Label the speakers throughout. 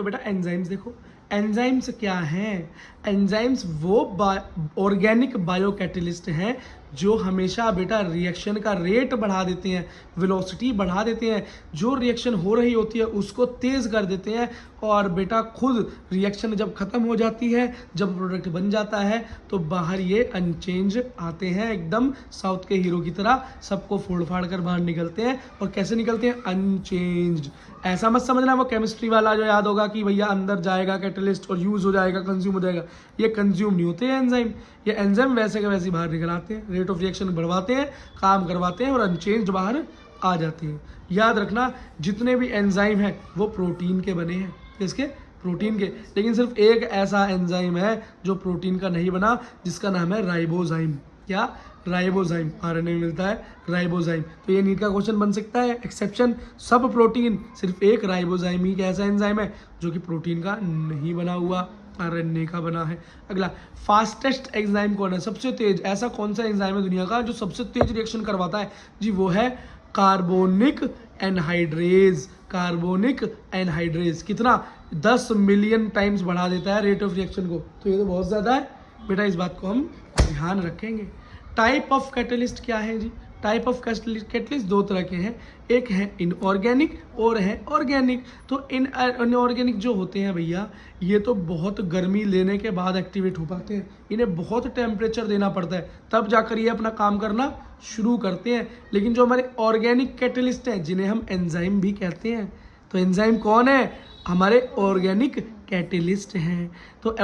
Speaker 1: तो बेटा एंजाइम्स देखो, एंजाइम्स क्या हैं? एंजाइम्स वो ऑर्गेनिक बायोकैटलिस्ट हैं जो हमेशा बेटा रिएक्शन का रेट बढ़ा देते हैं, वेलोसिटी बढ़ा देते हैं, जो रिएक्शन हो रही होती है उसको तेज़ कर देते हैं। और बेटा खुद रिएक्शन जब ख़त्म हो जाती है, जब प्रोडक्ट बन जाता है, तो बाहर ये अनचेंज आते हैं, एकदम साउथ के हीरो की तरह सबको फोड़ फाड़ कर बाहर निकलते हैं। और कैसे निकलते हैं? अनचेंज्ड। ऐसा मत समझना वो केमिस्ट्री वाला जो याद होगा कि भैया अंदर जाएगा कैटलिस्ट और यूज़ हो जाएगा, कंज्यूम हो जाएगा। ये कंज्यूम नहीं होते हैं एंजाइम, ये एंजाइम वैसे के वैसे बाहर निकल आते हैं, रेट ऑफ रिएक्शन बढ़वाते हैं, काम करवाते हैं और अनचेंज्ड बाहर आ जाते हैं। याद रखना जितने भी एंजाइम हैं वो प्रोटीन के बने हैं, किसके? प्रोटीन के। लेकिन सिर्फ एक ऐसा एंजाइम है जो प्रोटीन का नहीं बना, जिसका नाम है राइबोजाइम। क्या? राइबोजाइम। आरएनए में मिलता है राइबोजाइम। तो ये नीट का क्वेश्चन बन सकता है। एक्सेप्शन सब प्रोटीन, सिर्फ एक राइबोजाइम ही ऐसा एंजाइम है जो कि प्रोटीन का नहीं बना हुआ, आरएनए का बना है। अगला, फास्टेस्ट एंजाइम कौन है? सबसे तेज ऐसा कौन सा एंजाइम है दुनिया का जो सबसे तेज रिएक्शन करवाता है? जी वो है कार्बोनिक एनहाइड्रेज। कार्बोनिक एनहाइड्रेज कितना? 10 मिलियन टाइम्स बढ़ा देता है रेट ऑफ रिएक्शन को। तो ये तो बहुत ज़्यादा है बेटा, इस बात को हम ध्यान रखेंगे। टाइप ऑफ कैटलिस्ट क्या है जी? टाइप ऑफ कैटलिस्ट दो तरह के हैं, एक है इनऑर्गेनिक और है ऑर्गेनिक। तो इनऑर्गेनिक जो होते हैं भैया, ये तो बहुत गर्मी लेने के बाद एक्टिवेट हो पाते हैं, इन्हें बहुत टेम्परेचर देना पड़ता है तब जाकर ये अपना काम करना शुरू करते हैं। लेकिन जो हमारे ऑर्गेनिक कैटलिस्ट हैं, जिन्हें हम एंजाइम भी कहते हैं, तो एंजाइम कौन है? हमारे ऑर्गेनिक कैटलिस्ट हैं। तो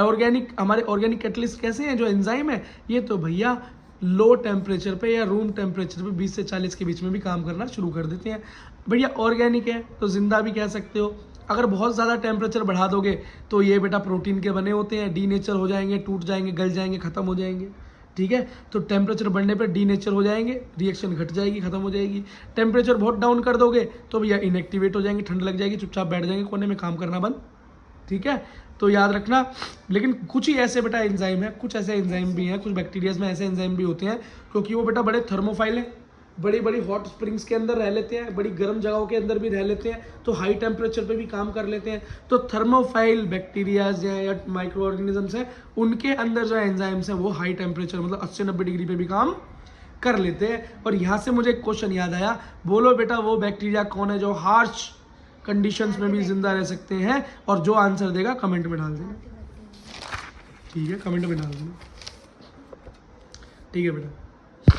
Speaker 1: हमारे ऑर्गेनिक कैटलिस्ट कैसे हैं जो एंजाइम है? ये तो भैया लो टेम्परेचर पे या रूम टेम्परेचर पे 20 से 40 के बीच में भी काम करना शुरू कर देते हैं। भैया ऑर्गेनिक है तो जिंदा भी कह सकते हो। अगर बहुत ज़्यादा टेम्परेचर बढ़ा दोगे तो ये बेटा प्रोटीन के बने होते हैं, डीनेचर हो जाएंगे, टूट जाएंगे, गल जाएंगे, ख़त्म हो जाएंगे। ठीक है, तो टेम्परेचर बढ़ने पे डीनेचर हो जाएंगे, रिएक्शन घट जाएगी, खत्म हो जाएगी। टेम्परेचर बहुत डाउन कर दोगे तो भैया इनएक्टिवेट हो जाएंगे, ठंड लग जाएगी, चुपचाप बैठ जाएंगे कोने में, काम करना बंद। ठीक है, तो याद रखना। लेकिन कुछ ही ऐसे बेटा एंजाइम है, कुछ ऐसे एंजाइम भी हैं, कुछ बैक्टीरियाज में ऐसे एंजाइम भी होते हैं क्योंकि वो बेटा बड़े थर्मोफाइल हैं, बड़ी बड़ी हॉट स्प्रिंग्स के अंदर रह लेते हैं, बड़ी गर्म जगहों के अंदर भी रह लेते हैं, तो हाई टेम्परेचर पे भी काम कर लेते हैं। तो थर्मोफाइल बैक्टीरियाज हैं या माइक्रो ऑर्गेनिजम्स हैं, उनके अंदर जो एंजाइम्स हैं वो हाई टेम्परेचर मतलब 80-90 डिग्री पे भी काम कर लेते हैं। और यहाँ से मुझे एक क्वेश्चन याद आया, बोलो बेटा वो बैक्टीरिया कौन है जो हार्श कंडीशंस में भी जिंदा रह सकते हैं? और जो आंसर देगा कमेंट में डाल देना। ठीक है, कमेंट में डाल देना। ठीक है बेटा।